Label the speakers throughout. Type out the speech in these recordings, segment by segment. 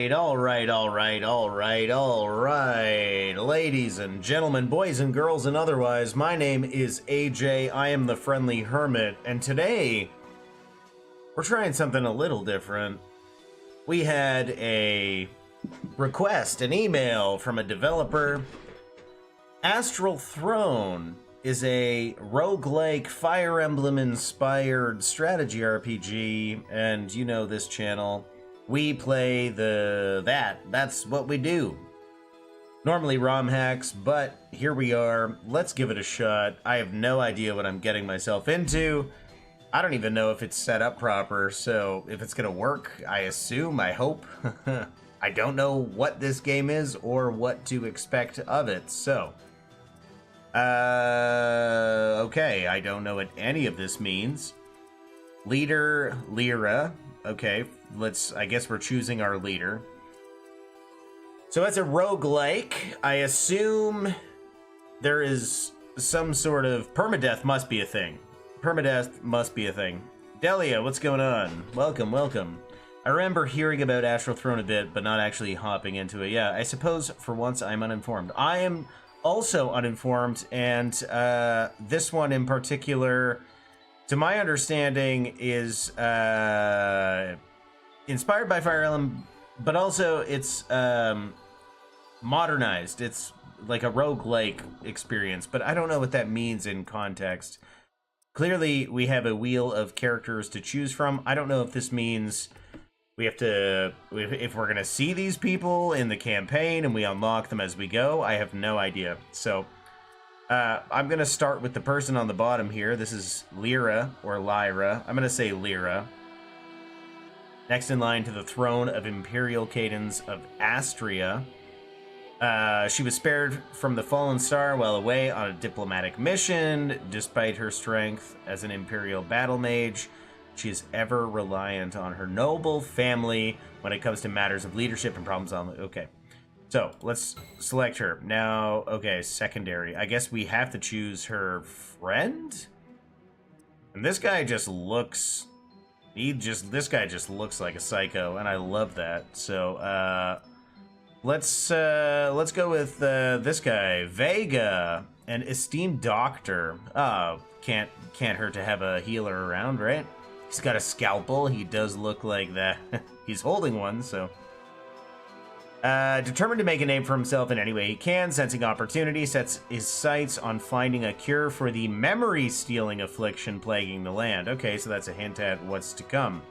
Speaker 1: All right. Ladies and gentlemen, boys and girls and otherwise, my name is AJ. I am the Friendly Hermit, and today we're trying something a little different. We had a request, an email from a developer. Astral Throne is a roguelike Fire Emblem inspired strategy RPG, and you know this channel. We play that's what we do. Normally ROM hacks, but here we are. Let's give it a shot. I have no idea what I'm getting myself into. I don't even know if it's set up proper, so if it's gonna work, I assume, I hope. I don't know what this game is or what to expect of it, so. Okay, I don't know what any of this means. Leader, Lyra. Okay, I guess we're choosing our leader. So it's a roguelike. I assume there is some sort of permadeath must be a thing. Permadeath must be a thing. Delia, what's going on? Welcome. I remember hearing about Astral Throne a bit, but not actually hopping into it. Yeah, I suppose for once I'm uninformed. I am also uninformed, and this one in particular, to my understanding, is inspired by Fire Emblem, but also it's modernized. It's like a roguelike experience, but I don't know what that means in context. Clearly, we have a wheel of characters to choose from. I don't know if this means we have to, if we're going to see these people in the campaign and we unlock them as we go. I have no idea. So I'm going to start with the person on the bottom here. This is Lyra, or Lyra. I'm going to say Lyra. Next in line to the throne of Imperial Cadence of Astria. She was spared from the fallen star while away on a diplomatic mission. Despite her strength as an Imperial battle mage, she is ever reliant on her noble family when it comes to matters of leadership and problems on the... Okay. So, let's select her. Now, okay, secondary. I guess we have to choose her friend? And this guy just looks... this guy just looks like a psycho, and I love that. So, let's go with this guy, Vega, an esteemed doctor. Can't hurt to have a healer around, right? He's got a scalpel. He does look like that. He's holding one, so. Determined to make a name for himself in any way he can, sensing opportunity, sets his sights on finding a cure for the memory-stealing affliction plaguing the land. Okay, so that's a hint at what's to come.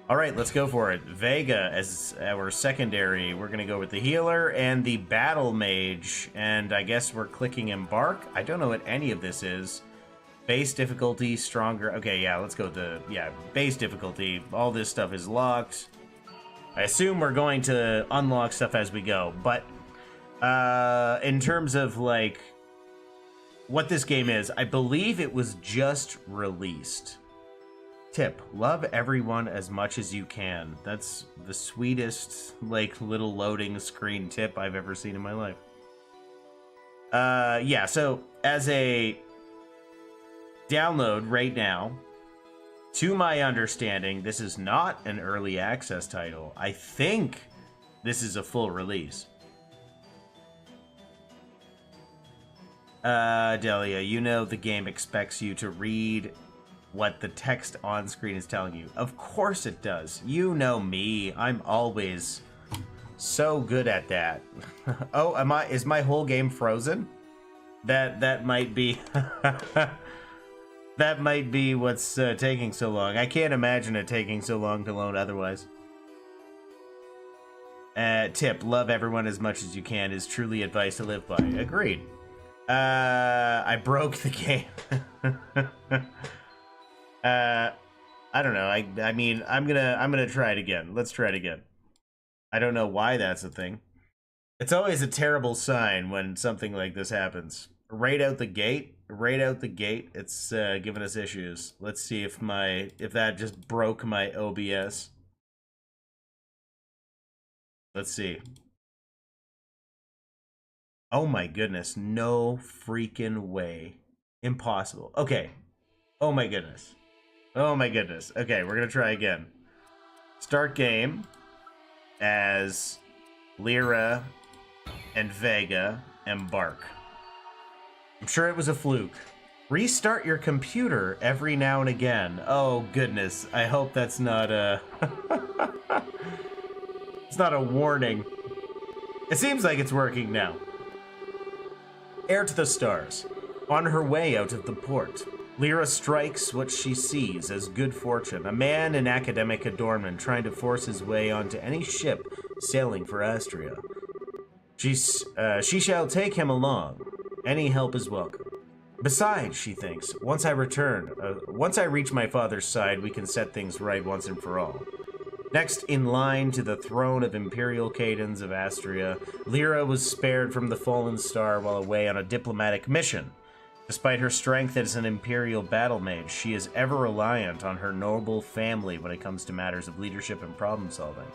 Speaker 1: All right, let's go for it. Vega as our secondary. We're going to go with the healer and the battle mage. And I guess we're clicking embark. I don't know what any of this is. Base difficulty, stronger. Okay, yeah, let's go with the, base difficulty. All this stuff is locked. I assume we're going to unlock stuff as we go. But in terms of, like, what this game is, I believe it was just released. Tip, love everyone as much as you can. That's the sweetest, like, little loading screen tip I've ever seen in my life. Yeah, so as a download right now, to my understanding, this is not an early access title. I think this is a full release. Delia, you know the game expects you to read what the text on screen is telling you. Of course it does. You know me. I'm always so good at that. Oh, is my whole game frozen? That might be that might be what's taking so long. I can't imagine it taking so long to load otherwise. Tip, love everyone as much as you can is truly advice to live by. Agreed. I broke the game. I don't know. I mean, I'm gonna try it again. Let's try it again. I don't know why that's a thing. It's always a terrible sign when something like this happens. Right out the gate, it's giving us issues. Let's see if that just broke my OBS. Let's see. Oh my goodness, no freaking way. Impossible. Okay. Oh my goodness. Oh my goodness. Okay, we're gonna try again. Start game. as Lyra and Vega embark. I'm sure it was a fluke. Restart your computer every now and again. Oh, goodness. I hope that's not a... It's not a warning. It seems like it's working now. Air to the stars. On her way out of the port, Lyra strikes what she sees as good fortune. A man in academic adornment trying to force his way onto any ship sailing for Astria. She shall take him along. Any help is welcome. Besides, she thinks, once I reach my father's side, we can set things right once and for all. Next in line to the throne of Imperial Cadens of Astria, Lyra was spared from the fallen star while away on a diplomatic mission. Despite her strength as an Imperial battle mage, she is ever reliant on her noble family when it comes to matters of leadership and problem solving.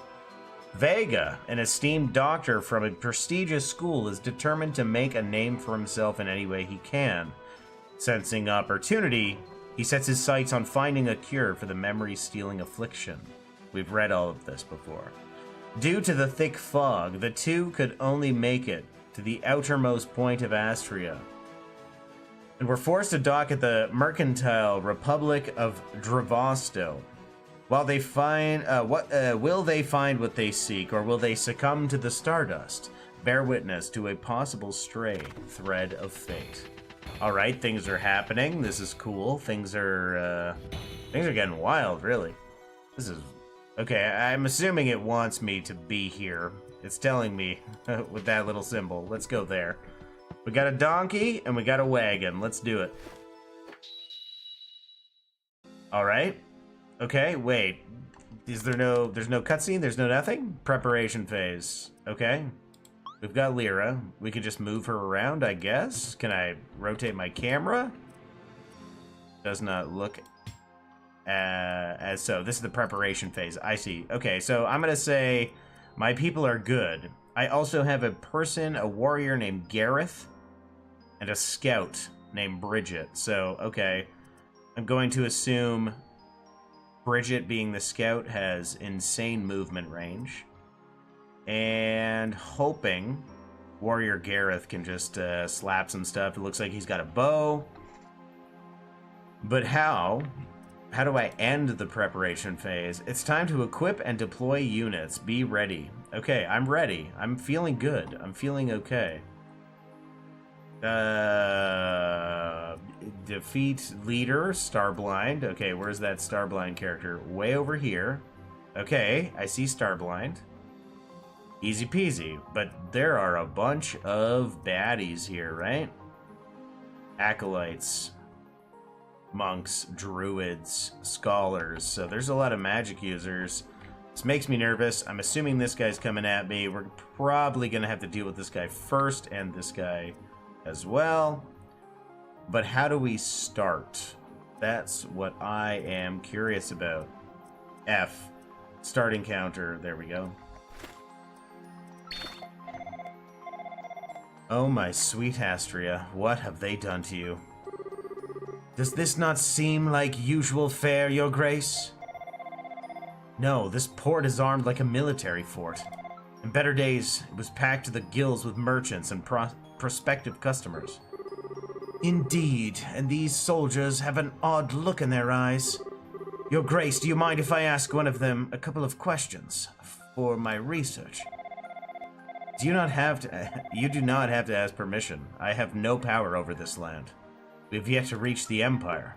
Speaker 1: Vega, an esteemed doctor from a prestigious school, is determined to make a name for himself in any way he can. Sensing opportunity, he sets his sights on finding a cure for the memory-stealing affliction. We've read all of this before. Due to the thick fog, the two could only make it to the outermost point of Astria, and were forced to dock at the mercantile Republic of Dravasto. While they find, will they find what they seek, or will they succumb to the stardust? Bear witness to a possible stray thread of fate. All right, things are happening. This is cool. Things are getting wild, really. This is okay. I'm assuming it wants me to be here. It's telling me with that little symbol. Let's go there. We got a donkey and we got a wagon. Let's do it. All right. Okay, wait. There's no cutscene? There's no nothing? Preparation phase. Okay. We've got Lyra. We can just move her around, I guess. Can I rotate my camera? Does not look as so. This is the preparation phase. I see. Okay, so I'm going to say my people are good. I also have a warrior named Gareth, and a scout named Bridget. So, okay. I'm going to assume Bridget, being the scout, has insane movement range. And hoping Warrior Gareth can just slap some stuff. It looks like he's got a bow. But how do I end the preparation phase? It's time to equip and deploy units. Be ready. Okay, I'm ready. I'm feeling good. I'm feeling okay. Defeat leader, Starblind. Okay, where's that Starblind character? Way over here. Okay, I see Starblind. Easy peasy. But there are a bunch of baddies here, right? Acolytes, monks, druids, scholars. So there's a lot of magic users. This makes me nervous. I'm assuming this guy's coming at me. We're probably going to have to deal with this guy first and this guy as well. But how do we start? That's what I am curious about. F. Start encounter. There we go. Oh my sweet Astria, what have they done to you? Does this not seem like usual fare, your grace? No, this port is armed like a military fort. In better days, it was packed to the gills with merchants and prospective customers. Indeed, and these soldiers have an odd look in their eyes. Your Grace, do you mind if I ask one of them a couple of questions for my research? You do not have to ask permission. I have no power over this land. We have yet to reach the Empire.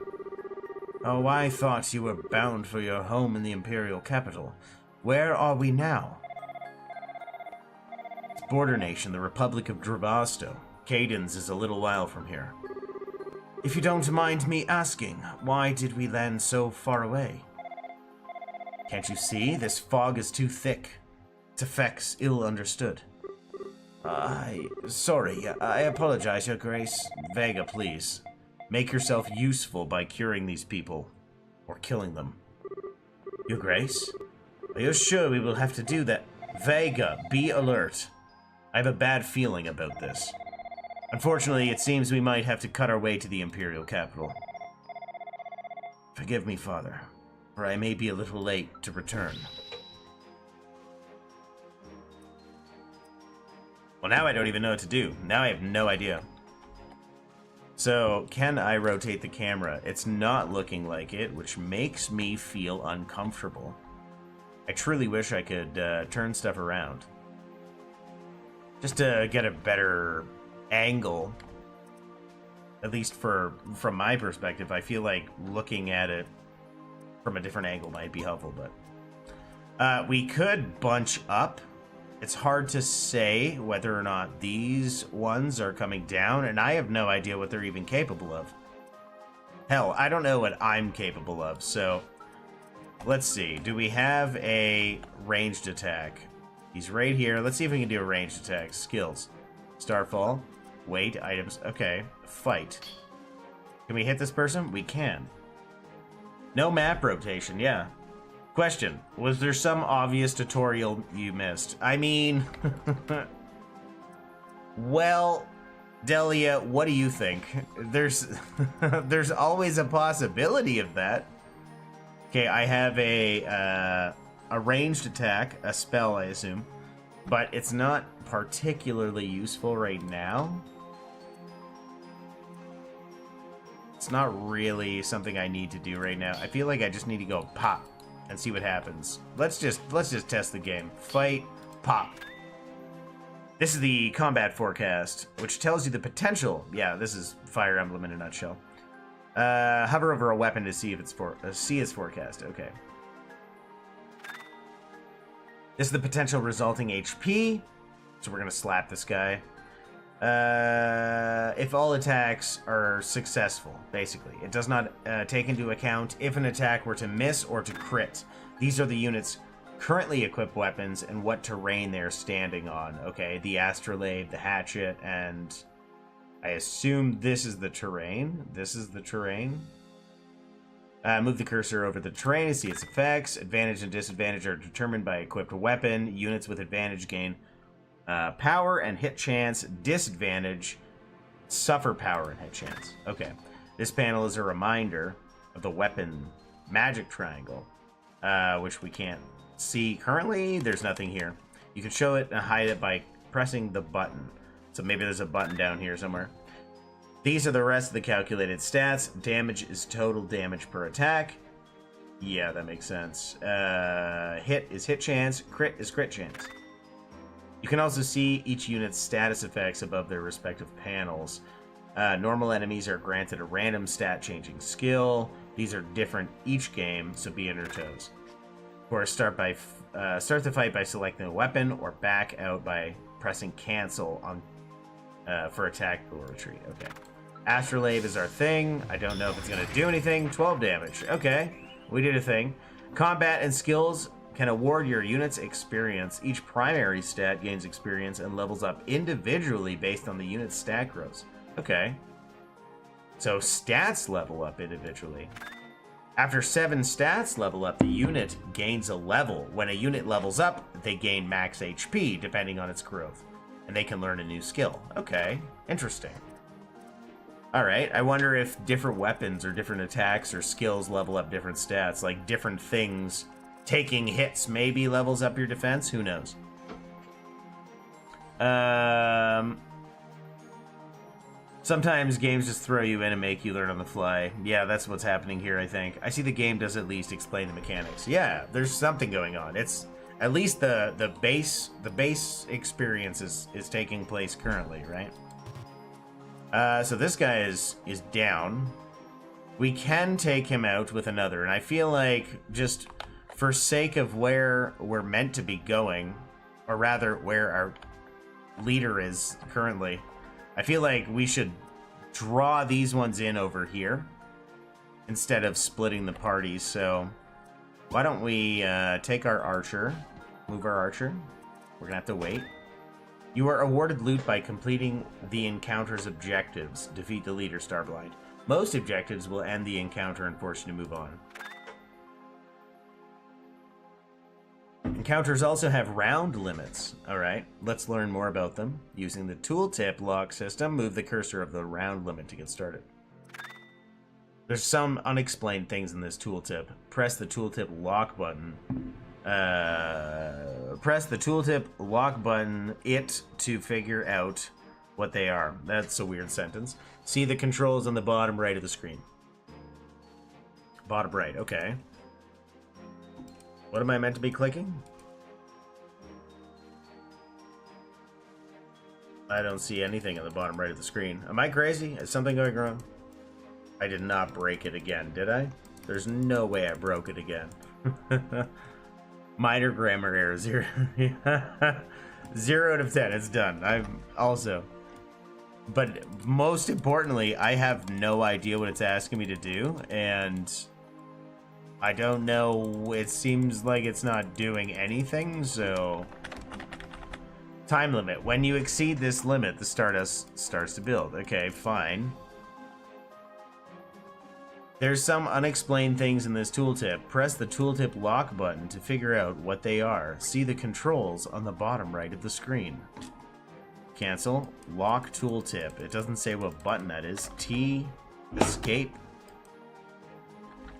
Speaker 1: Oh, I thought you were bound for your home in the Imperial capital. Where are we now? It's border nation, the Republic of Dravasto. Cadens is a little while from here. If you don't mind me asking, why did we land so far away? Can't you see? This fog is too thick. Its effects ill understood. Sorry, I apologize, Your Grace. Vega, please. Make yourself useful by curing these people. Or killing them. Your Grace? Are you sure we will have to do that? Vega, be alert. I have a bad feeling about this. Unfortunately, it seems we might have to cut our way to the Imperial capital. Forgive me, Father, for I may be a little late to return. Well, now I don't even know what to do. Now I have no idea. So, can I rotate the camera? It's not looking like it, which makes me feel uncomfortable. I truly wish I could turn stuff around. Just to get a better angle. At least from my perspective, I feel like looking at it from a different angle might be helpful, but... we could bunch up. It's hard to say whether or not these ones are coming down, and I have no idea what they're even capable of. Hell, I don't know what I'm capable of, so... Let's see. Do we have a ranged attack? He's right here. Let's see if we can do a ranged attack. Skills. Starfall. Wait. Items. Okay. Fight. Can we hit this person? We can. No map rotation. Yeah. Question. Was there some obvious tutorial you missed? I mean... Well, Delia, what do you think? There's always a possibility of that. Okay, I have a ranged attack, a spell, I assume, but it's not particularly useful right now. It's not really something I need to do right now. I feel like I just need to go pop and see what happens. Let's just test the game. Fight, pop. This is the combat forecast, which tells you the potential. Yeah, this is Fire Emblem in a nutshell. Hover over a weapon to see if it's see its forecast. Okay. This is the potential resulting HP. So we're gonna slap this guy. If all attacks are successful, basically. It does not take into account if an attack were to miss or to crit. These are the units' currently equipped weapons and what terrain they're standing on. Okay, the astrolabe, the hatchet, and I assume this is the terrain. This is the terrain. Move the cursor over the terrain to see its effects. Advantage and disadvantage are determined by equipped weapon. Units with advantage gain power and hit chance. Disadvantage suffer power and hit chance. Okay. This panel is a reminder of the weapon magic triangle, which we can't see currently. There's nothing here. You can show it and hide it by pressing the button. So maybe there's a button down here somewhere. These are the rest of the calculated stats. Damage is total damage per attack. Yeah, that makes sense. Hit is hit chance. Crit is crit chance. You can also see each unit's status effects above their respective panels. Normal enemies are granted a random stat-changing skill. These are different each game, so be on your toes. Of course, start the fight by selecting a weapon, or back out by pressing cancel on for attack or retreat. Okay. Astrolabe is our thing. I don't know if it's going to do anything. 12 damage. Okay. We did a thing. Combat and skills can award your units experience. Each primary stat gains experience and levels up individually based on the unit's stat growth. Okay. So stats level up individually. After 7 stats level up, the unit gains a level. When a unit levels up, they gain max HP, depending on its growth. And they can learn a new skill. Okay, interesting. Alright, I wonder if different weapons or different attacks or skills level up different stats. Like different things. Taking hits maybe levels up your defense? Who knows? Sometimes games just throw you in and make you learn on the fly. Yeah, that's what's happening here, I think. I see the game does at least explain the mechanics. Yeah, there's something going on. It's at least the base experience is taking place currently, right? So this guy is down. We can take him out with another, and I feel like just for sake of where we're meant to be going, or rather where our leader is currently, I feel like we should draw these ones in over here instead of splitting the parties. So why don't we take our archer, move our archer. We're gonna have to wait. You are awarded loot by completing the encounter's objectives. Defeat the leader, Starblind. Most objectives will end the encounter and force you to move on. Encounters also have round limits. Alright, let's learn more about them. Using the tooltip lock system, move the cursor of the round limit to get started. There's some unexplained things in this tooltip. Press the tooltip lock button Press the tooltip lock button to figure out what they are. That's a weird sentence. See the controls on the bottom right of the screen. Bottom right, okay. What am I meant to be clicking? I don't see anything on the bottom right of the screen. Am I crazy? Is something going wrong? I did not break it again, did I? There's no way I broke it again. Minor grammar error, 0. 0 out of 10, it's done. I'm also... But most importantly, I have no idea what it's asking me to do, and I don't know, it seems like it's not doing anything, so... Time limit. When you exceed this limit, the Stardust starts to build. Okay, fine. There's some unexplained things in this tooltip. Press the tooltip lock button to figure out what they are. See the controls on the bottom right of the screen. Cancel. Lock tooltip. It doesn't say what button that is. T. Escape.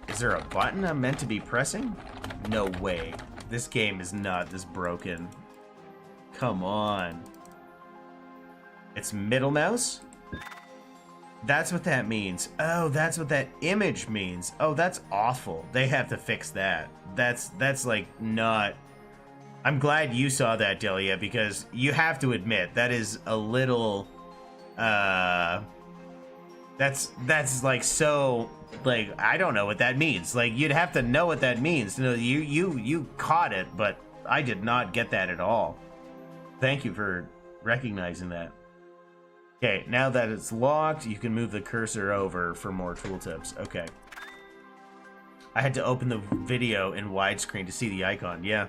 Speaker 1: Is there a button I'm meant to be pressing? No way. This game is not this broken. Come on. It's middle mouse? That's what that means. Oh, that's what that image means. Oh, that's awful. They have to fix that. That's like not... I'm glad you saw that, Delia, because you have to admit that is a little that's like so, like, I don't know what that means. Like, you'd have to know what that means. You know, you caught it, but I did not get that at all. Thank you for recognizing that. Okay, now that it's locked, you can move the cursor over for more tooltips. Okay. I had to open the video in widescreen to see the icon. Yeah.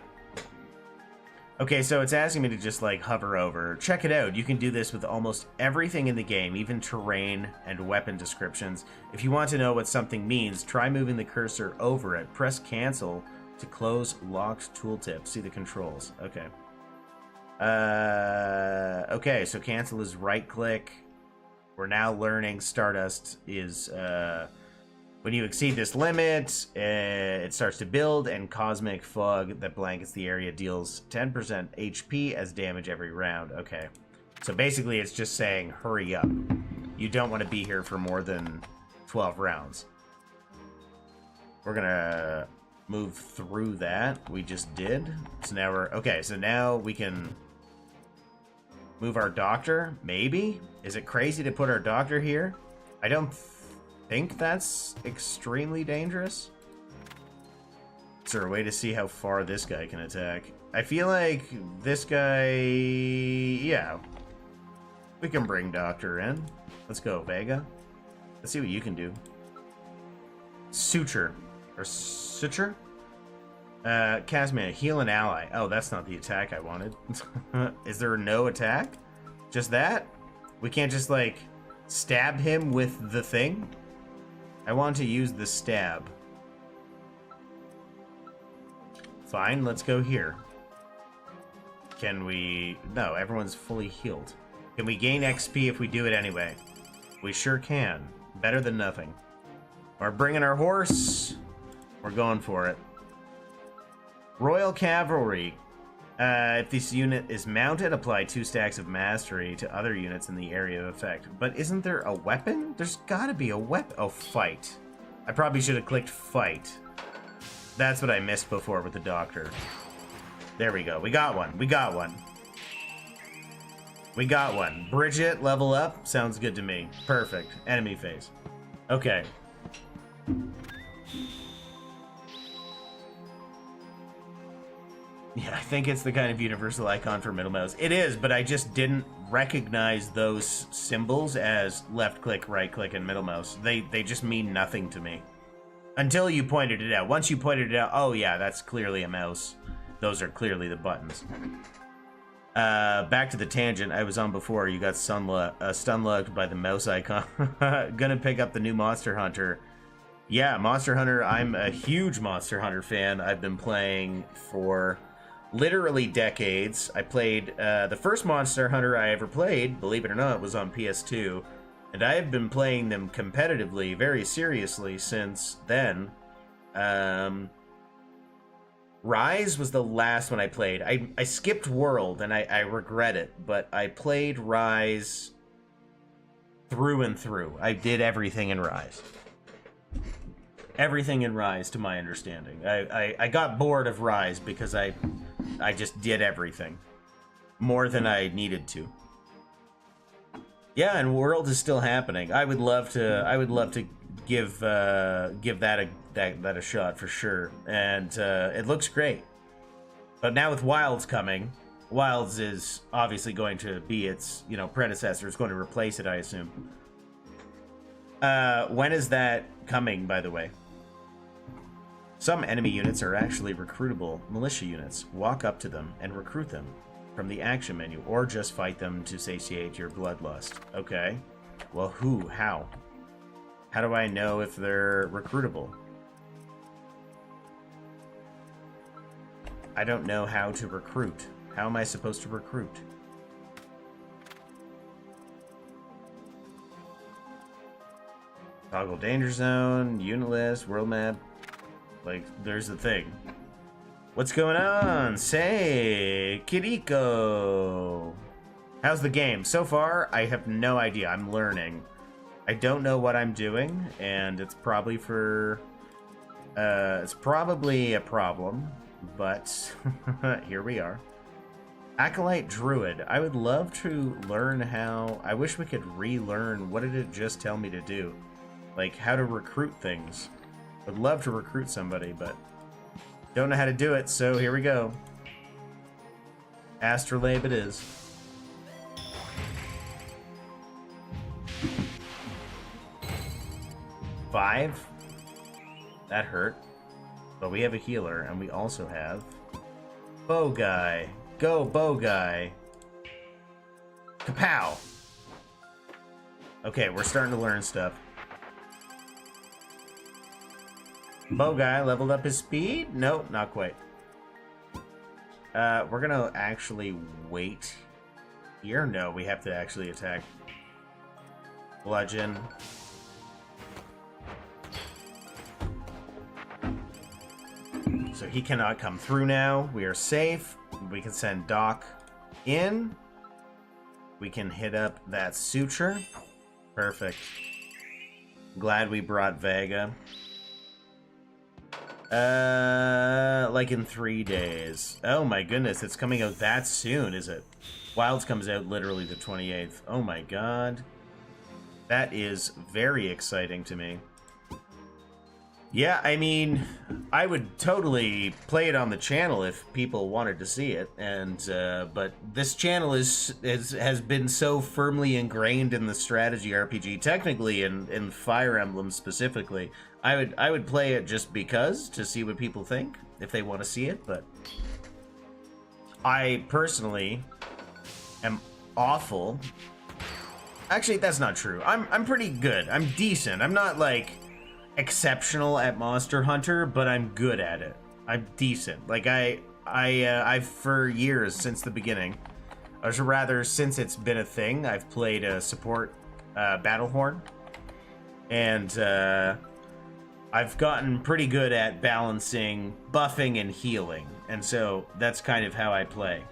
Speaker 1: Okay, so it's asking me to just, like, hover over. Check it out. You can do this with almost everything in the game, even terrain and weapon descriptions. If you want to know what something means, try moving the cursor over it. Press cancel to close locked tooltip. See the controls. Okay. Okay, so cancel is right-click. We're now learning Stardust is, when you exceed this limit, it starts to build, and Cosmic Fog that blankets the area deals 10% HP as damage every round. Okay. So basically it's just saying, hurry up. You don't want to be here for more than 12 rounds. We're gonna move through that. We just did. So now we're... Okay, so now we can move our doctor, maybe? Is it crazy to put our doctor here? I don't think that's extremely dangerous. Is there a way to see how far this guy can attack? I feel like this guy... Yeah. We can bring Doctor in. Let's go, Vega. Let's see what you can do. Suture. Or Suture? Casmania, heal an ally. Oh, that's not the attack I wanted. Is there no attack? Just that? We can't just, like, stab him with the thing? I want to use the stab. Fine, let's go here. Can we... No, everyone's fully healed. Can we gain XP if we do it anyway? We sure can. Better than nothing. We're bringing our horse. We're going for it. Royal Cavalry. If this unit is mounted, apply 2 stacks of mastery to other units in the area of effect. But isn't there a weapon? There's gotta be a weapon. Oh, fight. I probably should have clicked fight. That's what I missed before with the doctor. There we go. We got one. We got one. We got one. Bridget, level up. Sounds good to me. Perfect. Enemy phase. Okay. Yeah, I think it's the kind of universal icon for middle mouse. It is, but I just didn't recognize those symbols as left click, right click, and middle mouse. They just mean nothing to me. Until you pointed it out. Once you pointed it out, oh yeah, that's clearly a mouse. Those are clearly the buttons. Back to the tangent I was on before. You got stun-locked by the mouse icon. Gonna pick up the new Monster Hunter. Yeah, Monster Hunter. I'm a huge Monster Hunter fan. I've been playing for literally decades. I played the first Monster Hunter I ever played, believe it or not, was on PS2. And I have been playing them competitively, very seriously since then. Rise was the last one I played. I skipped World, and I regret it, but I played Rise through and through. I did everything in Rise. Everything in Rise, to my understanding. I got bored of Rise because I just did everything. More than I needed to. Yeah, and World is still happening. I would love to give that a shot for sure. And it looks great. But now with Wilds coming, Wilds is obviously going to be its, predecessor. It's going to replace it, I assume. When is that coming, by the way? Some enemy units are actually recruitable militia units. Walk up to them and recruit them from the action menu, or just fight them to satiate your bloodlust. Okay. Well, who? How? How do I know if they're recruitable? I don't know how to recruit. How am I supposed to recruit? Toggle danger zone, unit list, world map. Like, there's the thing. What's going on? Say, Kiriko. How's the game? So far, I have no idea. I'm learning. I don't know what I'm doing, and it's probably it's probably a problem, but here we are. Acolyte Druid. I would love to learn how... I wish we could relearn. What did it just tell me to do? Like, how to recruit things. Would love to recruit somebody, but don't know how to do it, so here we go. Astrolabe it is. Five? That hurt. But we have a healer, and we also have... Bow Guy. Go, Bow Guy. Kapow! Okay, we're starting to learn stuff. Bow Guy leveled up his speed? Nope, not quite. We're gonna actually wait here. No, we have to actually attack. Bludgeon. So he cannot come through now. We are safe. We can send Doc in. We can hit up that suture. Perfect. Glad we brought Vega. Like in 3 days. Oh my goodness, it's coming out that soon, is it? Wilds comes out literally the 28th. Oh my god. That is very exciting to me. Yeah, I mean, I would totally play it on the channel if people wanted to see it, and but this channel has been so firmly ingrained in the strategy RPG, technically in Fire Emblem specifically. I would play it just because, to see what people think, if they want to see it, but I personally am awful. Actually, that's not true. I'm pretty good. I'm decent. I'm not like exceptional at Monster Hunter, but I'm good at it. I'm decent. Like I've for years, since the beginning, or rather since it's been a thing, I've played a support Battlehorn, and I've gotten pretty good at balancing buffing and healing, and so that's kind of how I play.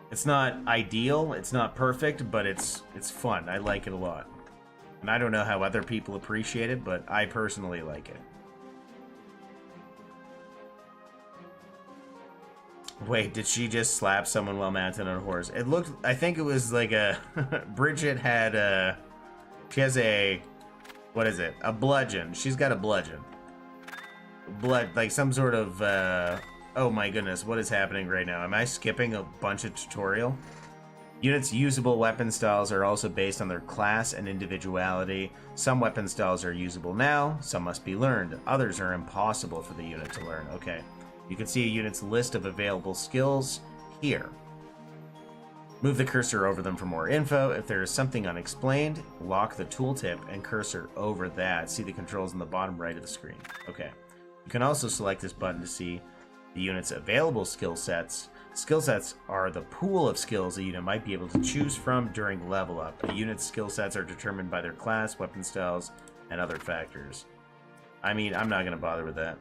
Speaker 1: It's not ideal, it's not perfect, but it's fun. I like it a lot. And I don't know how other people appreciate it, but I personally like it. Wait, did she just slap someone while mounted on a horse? It looked, I think it was like a, Bridget had a, she has a, what is it? A bludgeon. She's got a bludgeon. Like some sort of, oh my goodness, what is happening right now? Am I skipping a bunch of tutorial? Units' usable weapon styles are also based on their class and individuality. Some weapon styles are usable now, some must be learned. Others are impossible for the unit to learn. Okay. You can see a unit's list of available skills here. Move the cursor over them for more info. If there is something unexplained, lock the tooltip and cursor over that. See the controls in the bottom right of the screen. Okay. You can also select this button to see the unit's available skill sets. Skill sets are the pool of skills a unit might be able to choose from during level up. A unit's skill sets are determined by their class, weapon styles, and other factors. I mean, I'm not going to bother with that.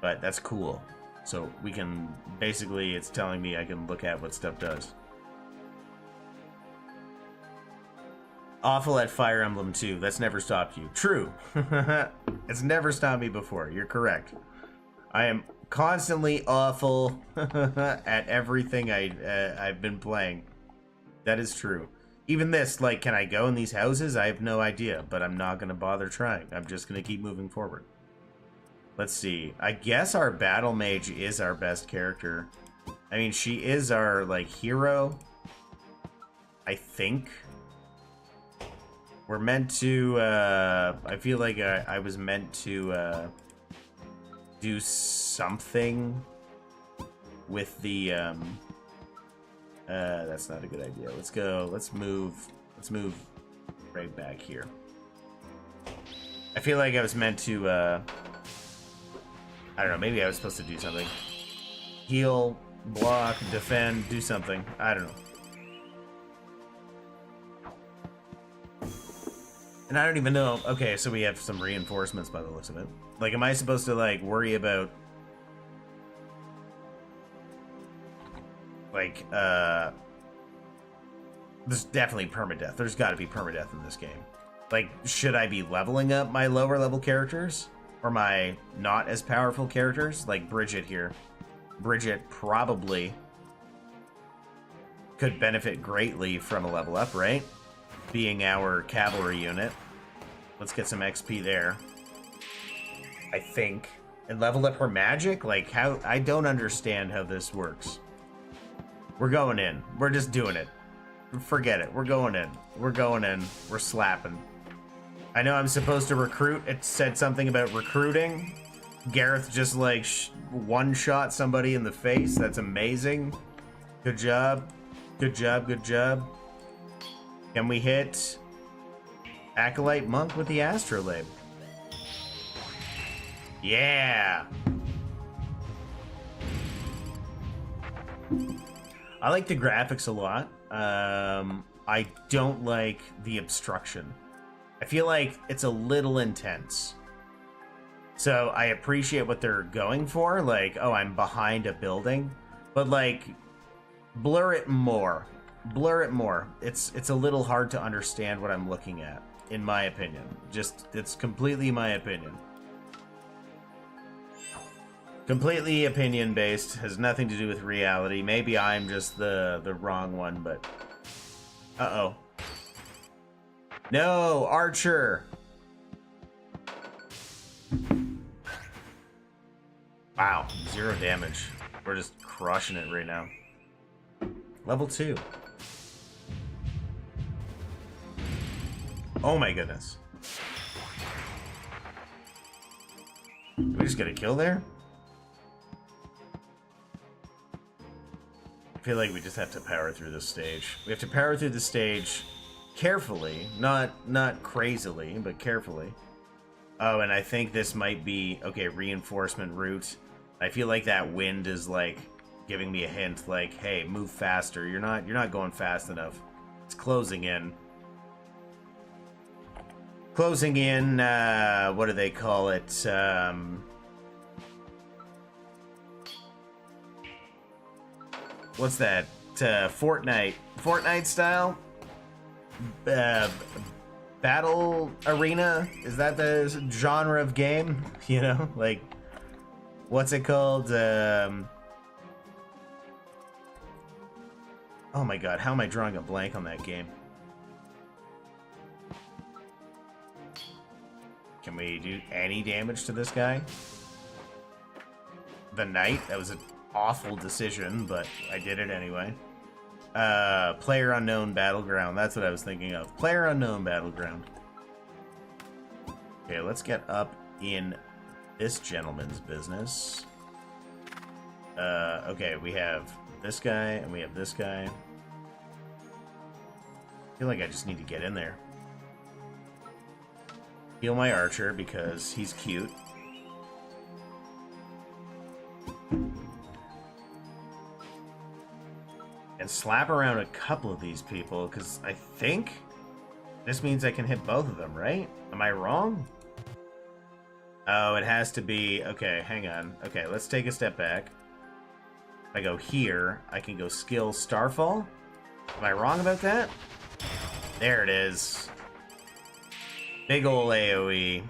Speaker 1: But that's cool. So we can, basically, it's telling me I can look at what stuff does. Awful at Fire Emblem 2. That's never stopped you. True. It's never stopped me before. You're correct. I am constantly awful at everything I've been playing. That is true. Even this, like, can I go in these houses? I have no idea, but I'm not going to bother trying. I'm just going to keep moving forward. Let's see. I guess our battle mage is our best character. I mean, she is our, like, hero. I think. We're meant to, I feel like I was meant to, do something with the, that's not a good idea. Let's move right back here. I feel like I was meant to, I don't know, maybe I was supposed to do something. Heal, block, defend, do something. I don't know. And I don't even know. Okay, so we have some reinforcements by the looks of it. Like, am I supposed to, like, worry about... Like, there's definitely permadeath. There's got to be permadeath in this game. Like, should I be leveling up my lower level characters? Or my not as powerful characters? Like Bridget here. Bridget probably could benefit greatly from a level up, right? Being our cavalry unit. Let's get some XP there. I think. And level up her magic? Like, how... I don't understand how this works. We're going in. We're just doing it. Forget it. We're going in. We're going in. We're slapping. I know I'm supposed to recruit. It said something about recruiting. Gareth just, like, one-shot somebody in the face. That's amazing. Good job. Good job. Good job. Can we hit Acolyte Monk with the Astrolabe? Yeah! I like the graphics a lot. I don't like the obstruction. I feel like it's a little intense. So I appreciate what they're going for. Like, oh, I'm behind a building. But, like, blur it more. Blur it more. It's a little hard to understand what I'm looking at, in my opinion. Just, it's completely my opinion. Completely opinion-based, has nothing to do with reality. Maybe I'm just the wrong one, but... Uh-oh. No, Archer! Wow, 0 damage. We're just crushing it right now. Level 2. Oh my goodness. Did we just get a kill there? I feel like we just have to power through this stage. We have to power through the stage carefully, not crazily, but carefully. Oh, and I think this might be, okay, reinforcement route. I feel like that wind is like giving me a hint, like, hey, move faster. You're not going fast enough. It's closing in. Closing in, what do they call it? What's that? Fortnite style? Battle arena? Is that the genre of game? You know, like, what's it called? Oh my god, how am I drawing a blank on that game? Can we do any damage to this guy? The Knight? That was an awful decision, but I did it anyway. Player Unknown Battleground. That's what I was thinking of. Player Unknown Battleground. Okay, let's get up in this gentleman's business. Okay, we have this guy, and we have this guy. I feel like I just need to get in there. Heal my archer, because he's cute. And slap around a couple of these people, because I think this means I can hit both of them, right? Am I wrong? Oh, it has to be... Okay, hang on. Okay, let's take a step back. If I go here, I can go skill Starfall. Am I wrong about that? There it is. Big ol' AoE.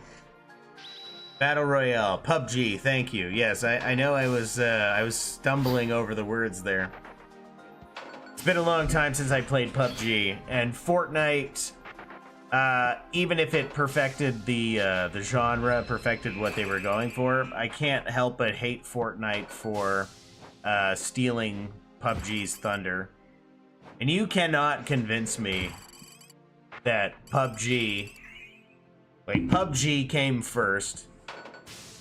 Speaker 1: Battle Royale, PUBG, thank you. Yes, I know I was stumbling over the words there. It's been a long time since I played PUBG, and Fortnite, even if it perfected the genre, perfected what they were going for, I can't help but hate Fortnite for stealing PUBG's thunder. And you cannot convince me that PUBG came first.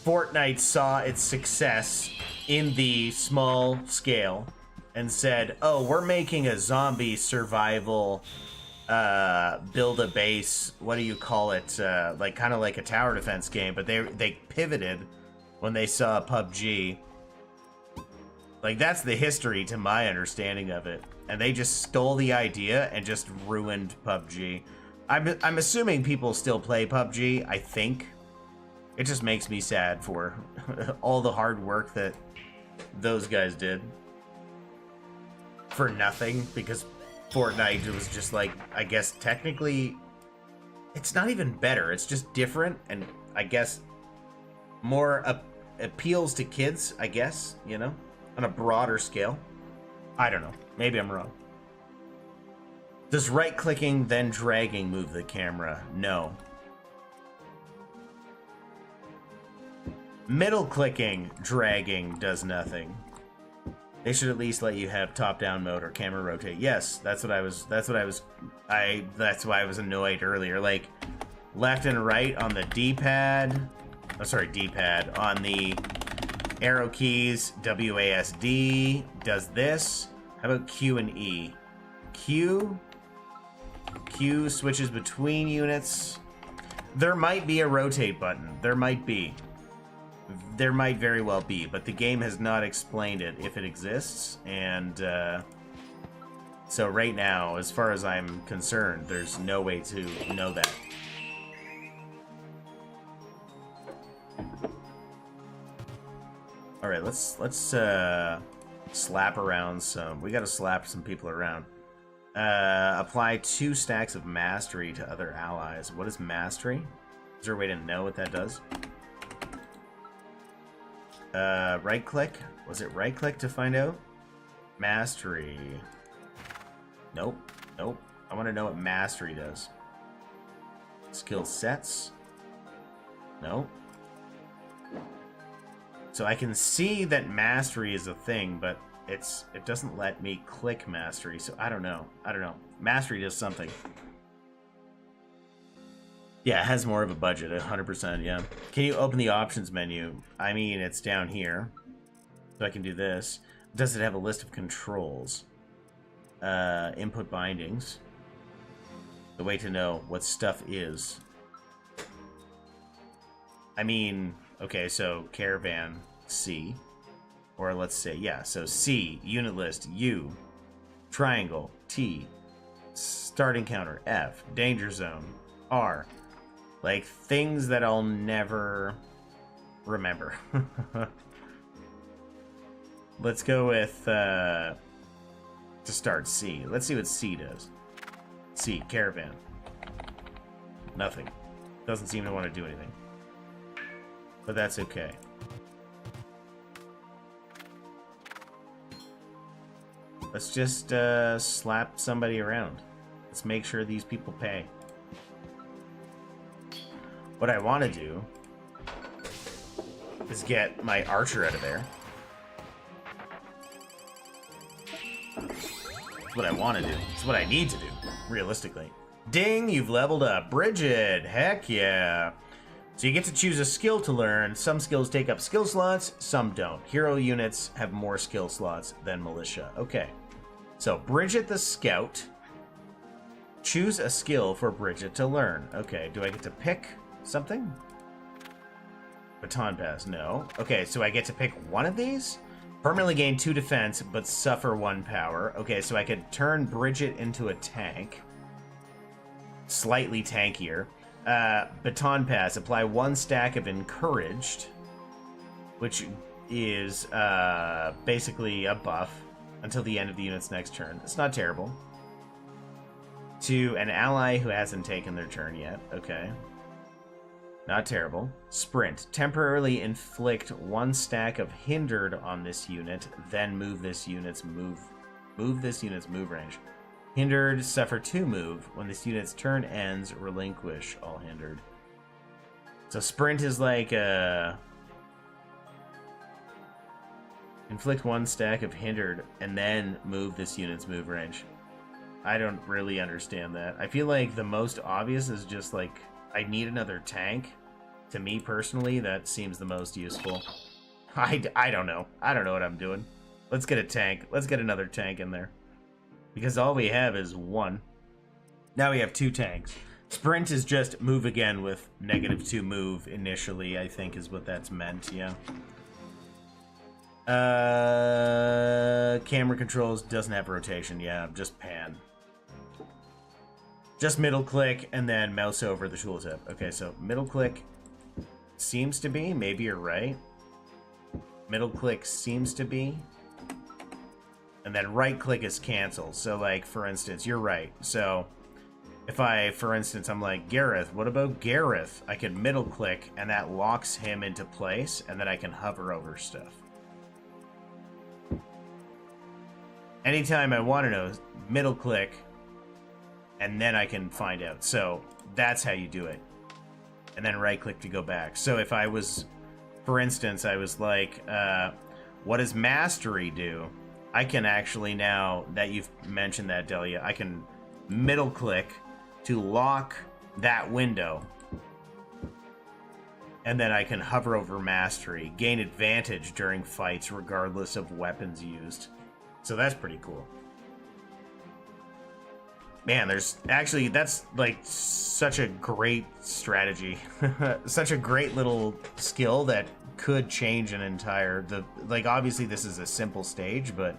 Speaker 1: Fortnite saw its success in the small scale and said, oh, we're making a zombie survival build a base, what do you call it, like kind of like a tower defense game, but they pivoted when they saw PUBG. Like, that's the history to my understanding of it, and they just stole the idea and just ruined PUBG. I'm assuming people still play PUBG, I think. It just makes me sad for all the hard work that those guys did for nothing, because Fortnite was just like, I guess technically it's not even better, it's just different, and I guess more appeals to kids, I guess, you know, on a broader scale. I don't know, maybe I'm wrong. Does right-clicking then dragging move the camera? No. Middle-clicking dragging does nothing. They should at least let you have top-down mode or camera rotate. Yes, that's why I was annoyed earlier. Like, left and right on the D-pad. Oh, sorry, D-pad. On the arrow keys, WASD does this. How about Q and E? Q switches between units. There might be a rotate button. There might be. There might very well be, but the game has not explained it if it exists, and so right now, as far as I'm concerned, there's no way to know that. All right, let's slap around some. We got to slap some people around. Apply 2 stacks of mastery to other allies. What is mastery? Is there a way to know what that does? Right click? Was it right click to find out? Mastery. Nope. Nope. I want to know what mastery does. Skill sets? No. So I can see that mastery is a thing, but it doesn't let me click mastery, so I don't know. Mastery does something. Yeah, it has more of a budget, 100%, yeah. Can you open the options menu? I mean, it's down here. So I can do this. Does it have a list of controls? Input bindings. The way to know what stuff is. I mean, okay, so caravan, C. Or let's say, yeah, so C, unit list, U. Triangle, T. Starting counter, F. Danger zone, R. Like, things that I'll never remember. Let's go with, to start, C. Let's see what C does. C, caravan. Nothing. Doesn't seem to want to do anything. But that's okay. Let's just, slap somebody around. Let's make sure these people pay. What I want to do is get my archer out of there. That's what I want to do. It's what I need to do, realistically. Ding, you've leveled up. Bridget, heck yeah. So you get to choose a skill to learn. Some skills take up skill slots, some don't. Hero units have more skill slots than militia. Okay. So Bridget the Scout. Choose a skill for Bridget to learn. Okay, do I get to pick something? Baton pass, no. Okay, so I get to pick one of these? Permanently gain 2 defense, but suffer 1 power. Okay, so I could turn Bridget into a tank. Slightly tankier. Baton pass, apply 1 stack of encouraged, which is basically a buff until the end of the unit's next turn. It's not terrible. To an ally who hasn't taken their turn yet. Okay. Not terrible. Sprint. Temporarily inflict 1 stack of hindered on this unit, then move this unit's move range. Hindered, suffer 2 move. When this unit's turn ends, relinquish all hindered. So sprint is like inflict 1 stack of hindered and then move this unit's move range. I don't really understand that. I feel like the most obvious is just like, I need another tank. To me personally, that seems the most useful. I don't know. I don't know what I'm doing. Let's get a tank. Let's get another tank in there. Because all we have is 1. Now we have 2 tanks. Sprint is just move again with -2 move initially, I think is what that's meant, yeah. Camera controls doesn't have rotation, yeah, just pan. Just middle click and then mouse over the tooltip. Okay, so middle click seems to be, maybe you're right. Middle click seems to be. And then right click is cancel. So like, for instance, you're right. So if I, for instance, I'm like, Gareth, what about Gareth? I can middle click and that locks him into place and then I can hover over stuff. Anytime I want to know, middle click and then I can find out. So that's how you do it. And then right click to go back. So if I was, for instance, I was like, what does mastery do? I can actually, now that you've mentioned that, Delia, I can middle click to lock that window. And then I can hover over mastery, gain advantage during fights regardless of weapons used. So that's pretty cool. Man, there's actually, that's like such a great strategy. Such a great little skill that could change an entire, like obviously this is a simple stage, but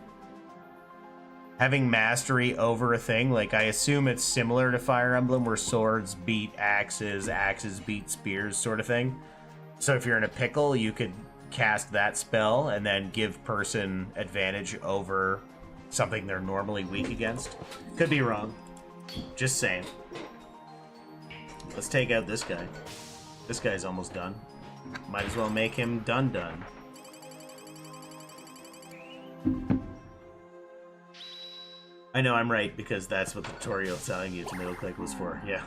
Speaker 1: having mastery over a thing, like I assume it's similar to Fire Emblem where swords beat axes, axes beat spears sort of thing. So if you're in a pickle, you could cast that spell and then give person advantage over something they're normally weak against. Could be wrong. Just saying. Let's take out this guy. This guy's almost done. Might as well make him done. I know I'm right because that's what the tutorial telling you to middle click was for. Yeah.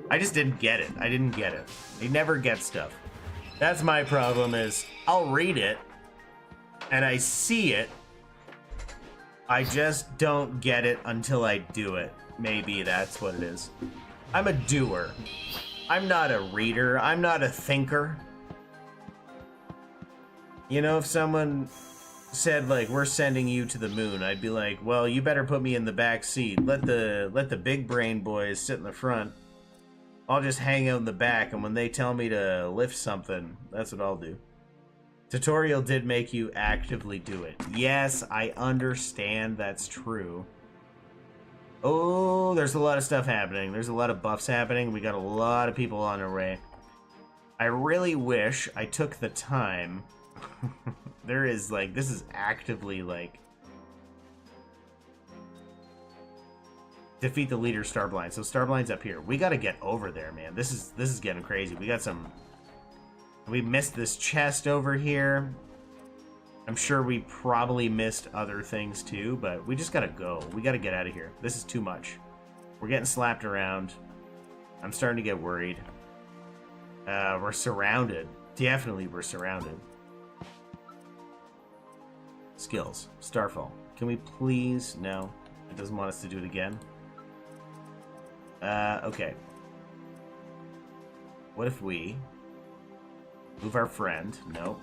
Speaker 1: I just didn't get it. I didn't get it. I never get stuff. That's my problem is I'll read it and I see it. I just don't get it until I do it. Maybe that's what it is. I'm a doer. I'm not a reader. I'm not a thinker. You know, if someone said like, we're sending you to the moon, I'd be like, well, you better put me in the back seat. Let the big brain boys sit in the front. I'll just hang out in the back, and when they tell me to lift something, that's what I'll do. Tutorial did make you actively do it. Yes, I understand that's true. Oh, there's a lot of stuff happening. There's a lot of buffs happening. We got a lot of people on their way. I really wish I took the time. There is like, this is actively like, defeat the leader Starblind. So Starblind's up here. We got to get over there, man. This is getting crazy. We got some. We missed this chest over here. I'm sure we probably missed other things too, but we just gotta go. We gotta get out of here. This is too much. We're getting slapped around. I'm starting to get worried. We're surrounded. Definitely we're surrounded. Skills. Starfall. Can we please? No. It doesn't want us to do it again. Okay. What if we move our friend? No.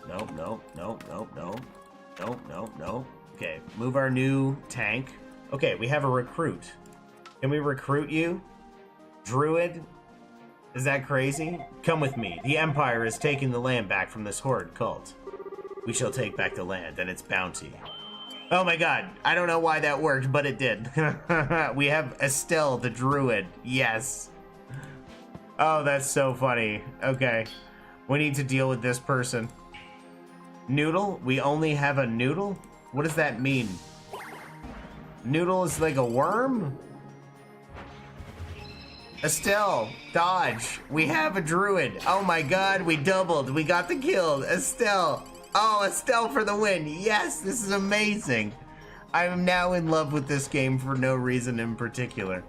Speaker 1: Okay, move our new tank. Okay, we have a recruit. Can we recruit you? Druid? Is that crazy? Come with me. The Empire is taking the land back from this horde cult. We shall take back the land and its bounty. Oh my god, I don't know why that worked, but it did. We have Estelle the Druid. Yes. Oh, that's so funny. Okay. We need to deal with this person. Noodle? We only have a noodle? What does that mean? Noodle is like a worm? Estelle, dodge. We have a druid. Oh my god, we doubled. We got the kill. Estelle. Oh, Estelle for the win. Yes, this is amazing. I am now in love with this game for no reason in particular.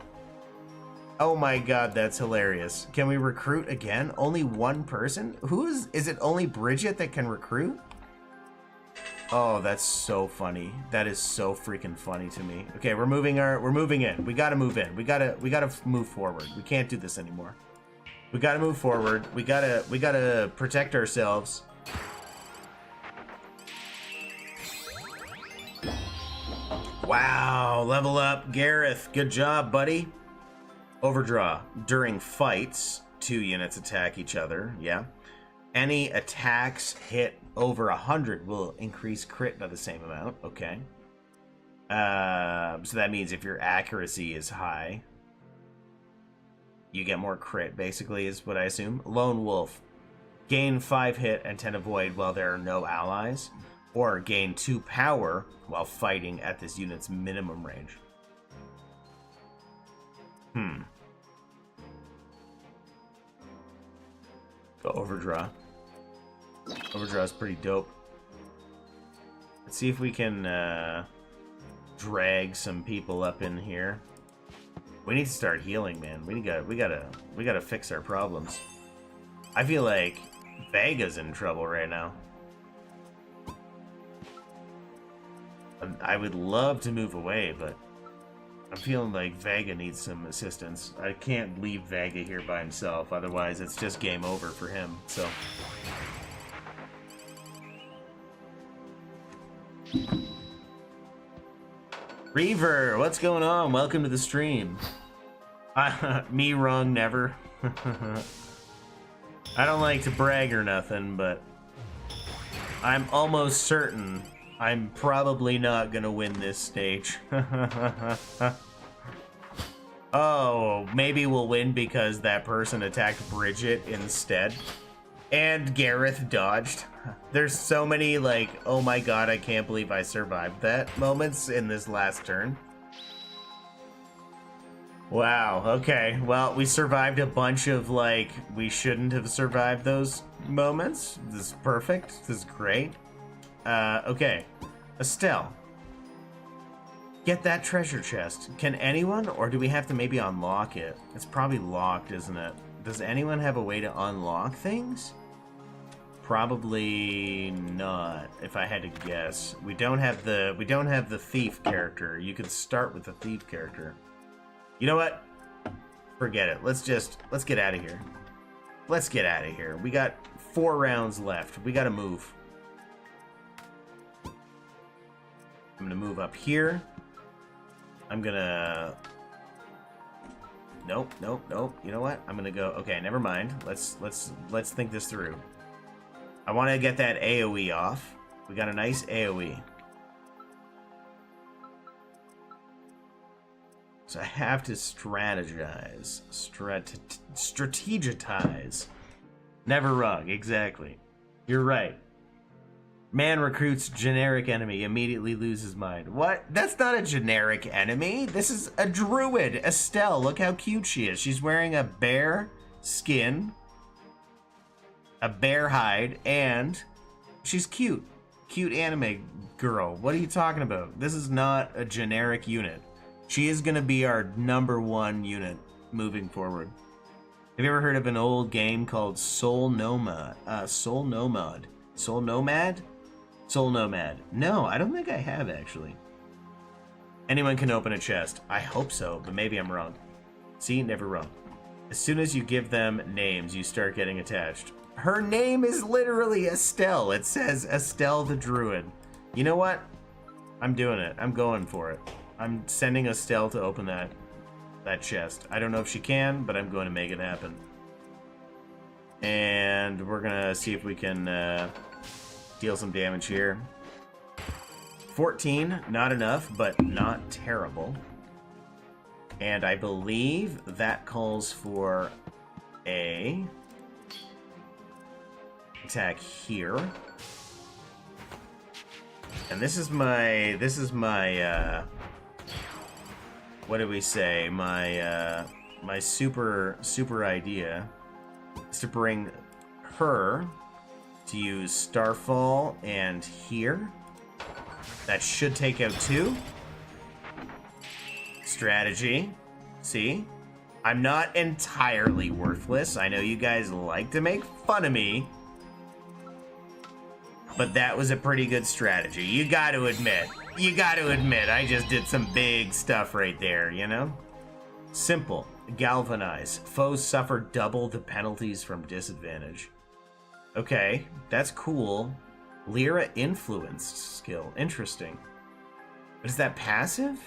Speaker 1: Oh my god, that's hilarious. Can we recruit again? Only one person? Is it only Bridget that can recruit? Oh, that's so funny. That is so freaking funny to me. Okay, we're moving in. We gotta move in. We gotta move forward. We can't do this anymore. We gotta move forward. We gotta protect ourselves. Wow, level up. Gareth, good job, buddy. Overdraw. During fights, 2 units attack each other. Yeah. Any attacks hit over 100 will increase crit by the same amount. Okay. So that means if your accuracy is high, you get more crit, basically, is what I assume. Lone Wolf. Gain 5 hit and 10 avoid while there are no allies. Or gain 2 power while fighting at this unit's minimum range. Go Overdraw. Overdraw is pretty dope. Let's see if we can drag some people up in here. We need to start healing, man. We gotta fix our problems. I feel like Vega's in trouble right now. I would love to move away, but I'm feeling like Vega needs some assistance. I can't leave Vega here by himself, otherwise it's just game over for him, so. Reaver, what's going on? Welcome to the stream. Me wrong never. I don't like to brag or nothing, but I'm almost certain I'm probably not gonna win this stage. Oh, maybe we'll win because that person attacked Bridget instead. And Gareth dodged. There's so many, like, oh my god, I can't believe I survived that moments in this last turn. Wow, okay. Well, we survived a bunch of, like, we shouldn't have survived those moments. This is perfect. This is great. Okay. Estelle. Get that treasure chest. Can anyone, or do we have to maybe unlock it? It's probably locked, isn't it? Does anyone have a way to unlock things? Probably not, if I had to guess. We don't have the thief character. You could start with the thief character. You know what? Forget it. Let's get out of here. Let's get out of here. We got 4 rounds left. We gotta move. I'm gonna move up here. I'm gonna... Nope. You know what? I'm gonna go... Okay, never mind. Let's think this through. I want to get that AoE off. We got a nice AoE. So I have to strategize. Strategize. Never wrong, exactly. You're right. Man recruits generic enemy, immediately loses mind. What? That's not a generic enemy. This is a druid. Estelle, look how cute she is. She's wearing a bear skin, a bear hide, and she's cute. Cute anime girl. What are you talking about? This is not a generic unit. She is going to be our #1 unit moving forward. Have you ever heard of an old game called Soul Nomad? Soul Nomad? Soul Nomad. No, I don't think I have, actually. Anyone can open a chest. I hope so, but maybe I'm wrong. See, never wrong. As soon as you give them names, you start getting attached. Her name is literally Estelle. It says Estelle the Druid. You know what? I'm doing it. I'm going for it. I'm sending Estelle to open that chest. I don't know if she can, but I'm going to make it happen. And we're going to see if we can deal some damage here. 14, not enough, but not terrible. And I believe that calls for a attack here. And this is my what do we say? My super idea is to bring her to use Starfall and here. That should take out 2. Strategy. See? I'm not entirely worthless. I know you guys like to make fun of me. But that was a pretty good strategy. You got to admit. You got to admit, I just did some big stuff right there, you know? Simple. Galvanize. Foes suffer double the penalties from disadvantage. Okay, that's cool. Lyra influenced skill. Interesting. But is that passive?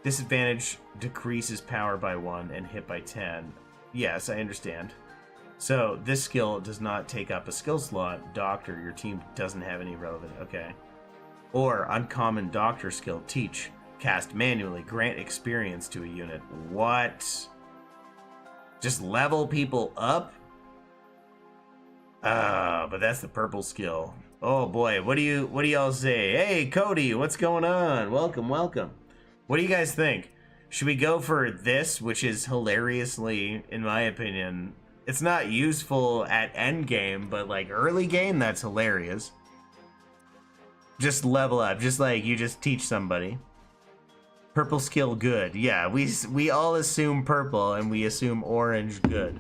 Speaker 1: Disadvantage decreases power by 1 and hit by 10. Yes, I understand. So, this skill does not take up a skill slot. Doctor, your team doesn't have any relevant... Okay. Or, uncommon doctor skill. Teach. Cast manually. Grant experience to a unit. What? Just level people up? But that's the purple skill. Oh boy, what do y'all say? Hey, Cody, what's going on? Welcome, welcome. What do you guys think? Should we go for this, which is hilariously, in my opinion... It's not useful at end game, but like early game, that's hilarious. Just level up, just like you just teach somebody. Purple skill good. Yeah, we all assume purple and we assume orange good.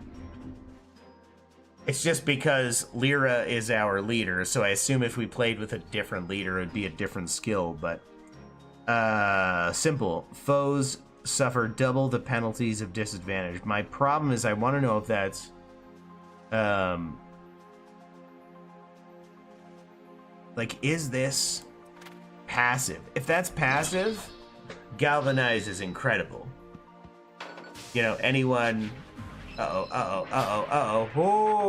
Speaker 1: It's just because Lyra is our leader, so I assume if we played with a different leader, it'd be a different skill, but... simple. Foes suffer double the penalties of disadvantage. My problem is I want to know if that's... like, is this passive? If that's passive, Galvanize is incredible. You know, anyone... Oh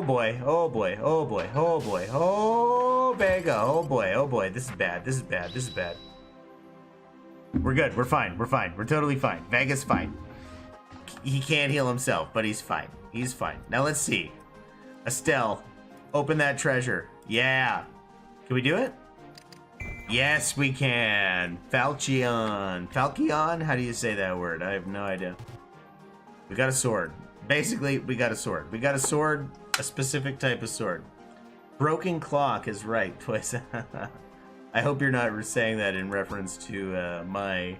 Speaker 1: boy, oh boy, oh boy, oh boy, oh Vega, oh boy, this is bad, this is bad, this is bad. We're good, we're fine, we're totally fine. Vega's fine. He can't heal himself, but he's fine. He's fine. Now let's see. Estelle, open that treasure. Yeah. Can we do it? Yes, we can. Falchion. Falchion? How do you say that word? I have no idea. We got a sword. Basically, we got a sword. We got a sword, a specific type of sword. Broken clock is right, twice. I hope you're not saying that in reference to my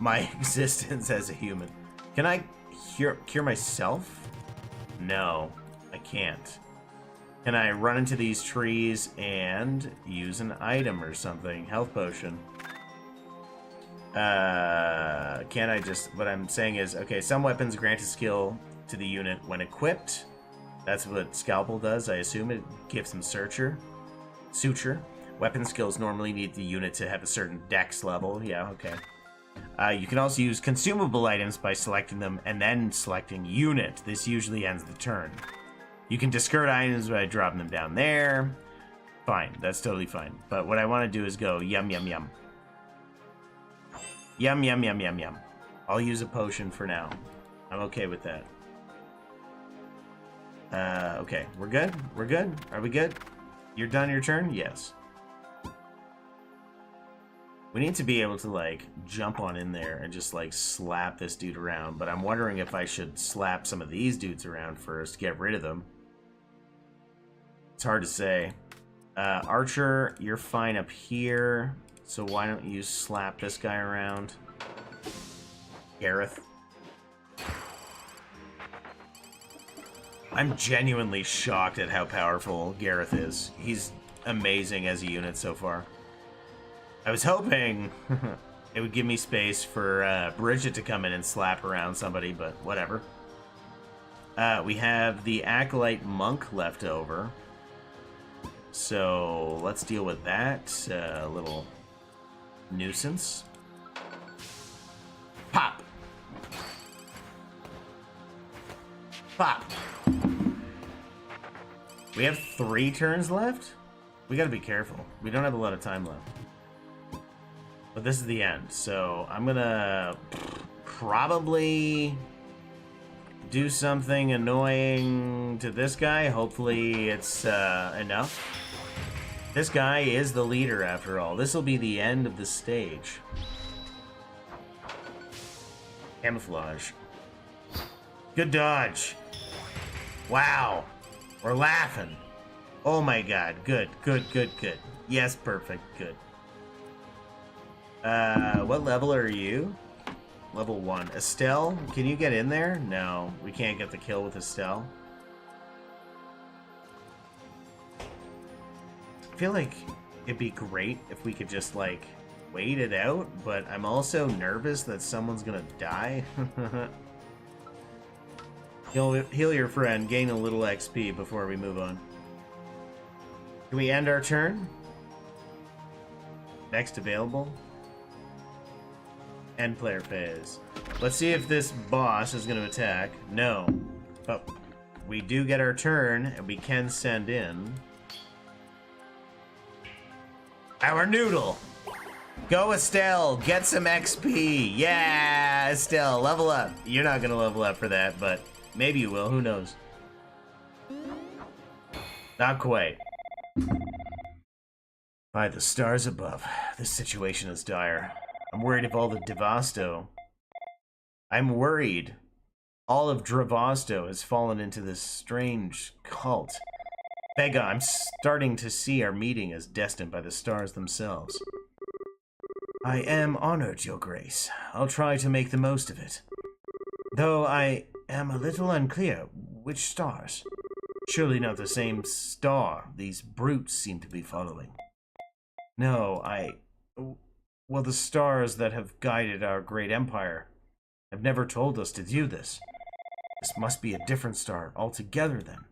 Speaker 1: existence as a human. Can I cure myself? No, I can't. Can I run into these trees and use an item or something? Health potion. Can I just... What I'm saying is, okay, some weapons grant a skill to the unit when equipped. That's what Scalpel does, I assume. It gives them Suture. Weapon skills normally need the unit to have a certain dex level. Yeah, okay. You can also use consumable items by selecting them and then selecting unit. This usually ends the turn. You can discard items by dropping them down there. Fine, that's totally fine. But what I want to do is go yum, yum, yum. Yum, yum, yum, yum, yum. I'll use a potion for now. I'm okay with that. Okay, we're good? We're good? Are we good? You're done your turn? Yes. We need to be able to, like, jump on in there and just, like, slap this dude around. But I'm wondering if I should slap some of these dudes around first, get rid of them. It's hard to say. Archer, you're fine up here. So why don't you slap this guy around? Gareth. I'm genuinely shocked at how powerful Gareth is. He's amazing as a unit so far. I was hoping it would give me space for Bridget to come in and slap around somebody, but whatever. We have the Acolyte Monk left over. So let's deal with that little nuisance. Pop! Pop! We have 3 turns left? We gotta be careful. We don't have a lot of time left. But this is the end, so I'm gonna probably do something annoying to this guy. Hopefully it's enough. This guy is the leader, after all. This will be the end of the stage. Camouflage. Good dodge. Wow. We're laughing. Oh my god. Good, good, good, good. Yes, perfect. Good. What level are you? Level 1. Estelle, can you get in there? No, we can't get the kill with Estelle. I feel like it'd be great if we could just, like, wait it out, but I'm also nervous that someone's gonna die. Heal your friend, gain a little XP before we move on. Can we end our turn? Next available? End player phase. Let's see if this boss is going to attack. No. But we do get our turn, and we can send in our noodle. Go, Estelle. Get some XP. Yeah, Estelle, level up. You're not going to level up for that, but maybe you will. Who knows? Not quite. By the stars above, this situation is dire. I'm worried of all the Devasto. I'm worried all of Dravasto has fallen into this strange cult. Vega, I'm starting to see our meeting as destined by the stars themselves. I am honored, Your Grace. I'll try to make the most of it. Though I am a little unclear which stars. Surely not the same star these brutes seem to be following. No, well, the stars that have guided our great empire have never told us to do this. This must be a different star altogether, then.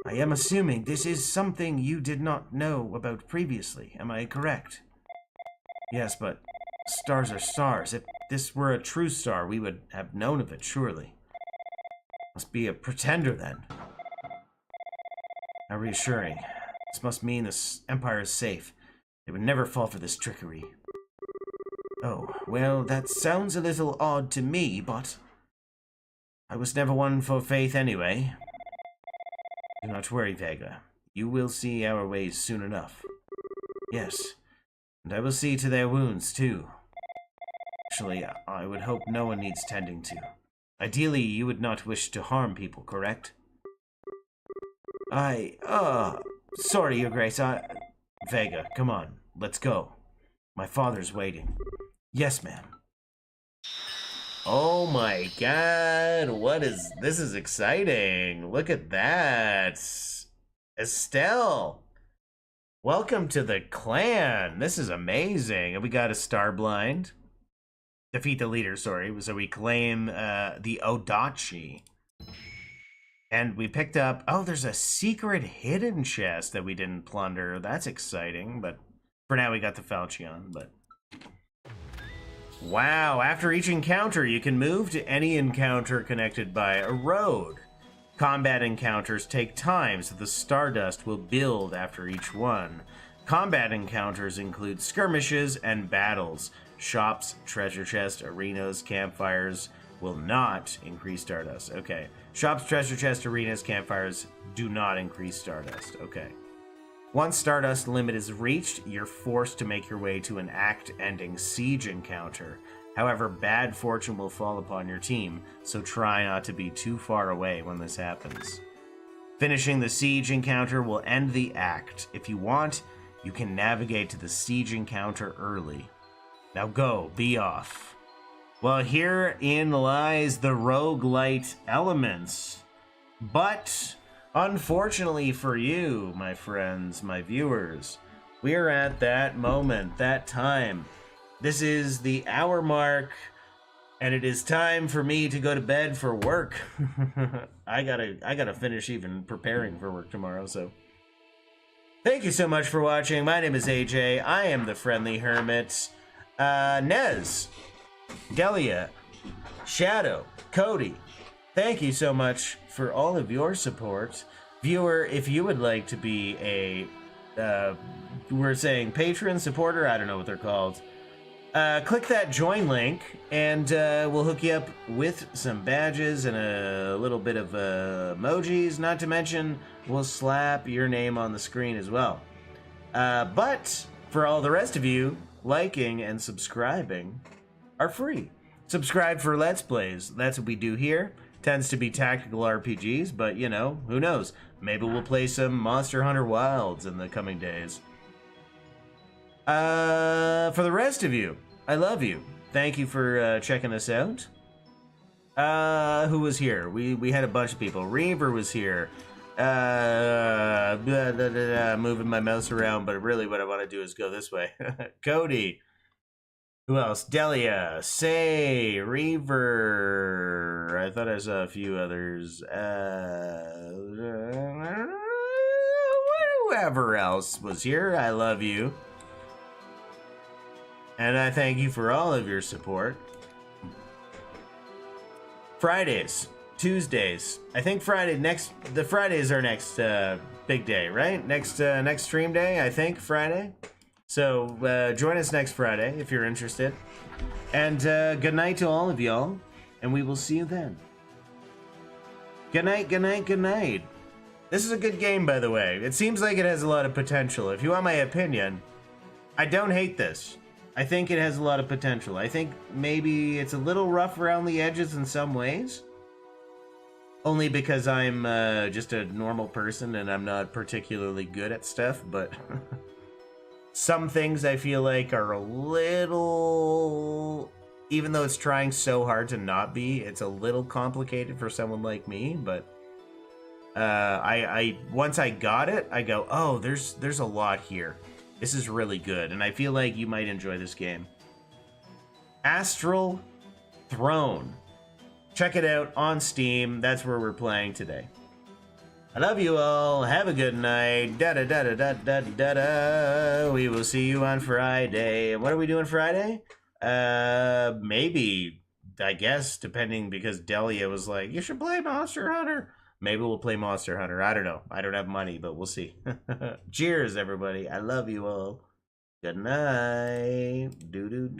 Speaker 1: I am assuming this is something you did not know about previously. Am I correct? Yes, but stars are stars. If this were a true star, we would have known of it, surely. Must be a pretender, then. How reassuring. This must mean this empire is safe. They would never fall for this trickery. Oh, well, that sounds a little odd to me, but I was never one for faith anyway. Do not worry, Vega. You will see our ways soon enough. Yes, and I will see to their wounds, too. Actually, I would hope no one needs tending to. Ideally, you would not wish to harm people, correct? Sorry, Your Grace, Vega, come on, let's go. My father's waiting. Yes, ma'am. Oh my god, this is exciting. Look at that. Estelle. Welcome to the clan. This is amazing. And we got a star blind. Defeat the leader, sorry. So we claim the Odachi. And we picked up, oh, there's a secret hidden chest that we didn't plunder. That's exciting, but for now we got the Falchion, but... Wow, after each encounter, you can move to any encounter connected by a road. Combat encounters take time, so the Stardust will build after each one. Combat encounters include skirmishes and battles. Shops, treasure chests, arenas, campfires will not increase Stardust. Okay. Shops, treasure chests, arenas, campfires do not increase Stardust. Okay. Once Stardust limit is reached, you're forced to make your way to an act-ending siege encounter. However, bad fortune will fall upon your team, so try not to be too far away when this happens. Finishing the siege encounter will end the act. If you want, you can navigate to the siege encounter early. Now go, be off. Well, herein lies the roguelite elements. But, unfortunately for you, my friends, my viewers, we are at that moment, that time. This is the hour mark, and it is time for me to go to bed for work. I gotta finish even preparing for work tomorrow, so. Thank you so much for watching. My name is AJ. I am the Friendly Hermit. Nez, Delia, Shadow, Cody, thank you so much for all of your support. Viewer, if you would like to be a, we're saying patron, supporter, I don't know what they're called, click that join link, and we'll hook you up with some badges and a little bit of emojis. Not to mention, we'll slap your name on the screen as well. But for all the rest of you, liking and subscribing are free. Subscribe for Let's Plays. That's what we do here. Tends to be tactical RPGs, but you know, who knows? Maybe we'll play some Monster Hunter Wilds in the coming days. For the rest of you, I love you. Thank you for checking us out. Who was here? We had a bunch of people. Reaver was here. Moving my mouse around, but really what I want to do is go this way. Cody. Who else? Delia, Say, Reaver. I thought I saw a few others. Whoever else was here, I love you. And I thank you for all of your support. Fridays, Tuesdays. I think Friday is our next big day, right? Next stream day, I think, Friday. So join us next Friday if you're interested. And good night to all of y'all, and we will see you then. Good night, good night, good night. This is a good game, by the way. It seems like it has a lot of potential. If you want my opinion, I don't hate this. I think it has a lot of potential. I think maybe it's a little rough around the edges in some ways. Only because I'm just a normal person and I'm not particularly good at stuff, but some things I feel like are a little, even though it's trying so hard to not be, it's a little complicated for someone like me, but I once I got it, I go, oh, there's a lot here. This is really good, and I feel like you might enjoy this game. Astral Throne. Check it out on Steam. That's where we're playing today. I love you all. Have a good night. Da-da-da-da-da-da-da-da. We will see you on Friday. What are we doing Friday? Maybe, I guess, depending, because Delia was like, you should play Monster Hunter. Maybe we'll play Monster Hunter. I don't know. I don't have money, but we'll see. Cheers, everybody. I love you all. Good night. Do-do-do.